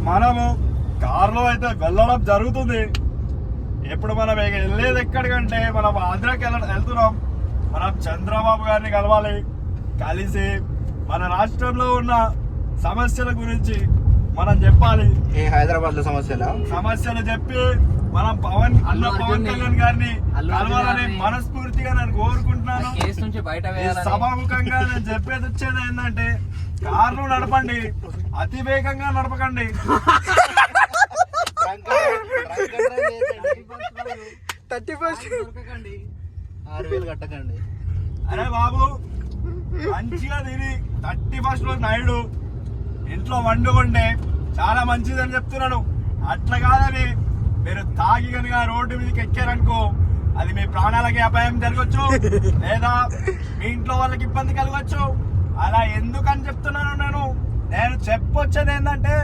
మనము కారులో అయితే వెళ్ళడం జరుగుతుంది. ఇప్పుడు మనం వెళ్ళేది ఎక్కడికంటే మనం ఆంధ్రాకి వెళ్తున్నాం. మనం చంద్రబాబు గారిని కలవాలి. కలిసి మన రాష్ట్రంలో ఉన్న సమస్యల గురించి మనం చెప్పాలి. హైదరాబాద్ లో సమస్యలు చెప్పి మనం పవన్ కళ్యాణ్ గారిని కలవాలని మనస్ఫూర్తిగా నేను కోరుకుంటున్నాను. సభాముఖంగా నేను చెప్పేది వచ్చేది ఏంటంటే, కార్లు నడపండి, అతి వేగంగా నడపకండి. 6,000 కట్టకండి. అరే బాబు, మంచిగా తిని 31st రోజు నాయుడు ఇంట్లో వండుకుంటే చాలా మంచిదని చెప్తున్నాను. అట్లా కాదని మీరు తాగి కనుక రోడ్డు మీదకి ఎక్కారనుకో, అది మీ ప్రాణాలకి అపాయం జరగచ్చు, లేదా మీ ఇంట్లో వాళ్ళకి ఇబ్బంది కలగచ్చు. అలా ఎందుకని చెప్తున్నాను నేను చెప్పొచ్చేది ఏంటంటే,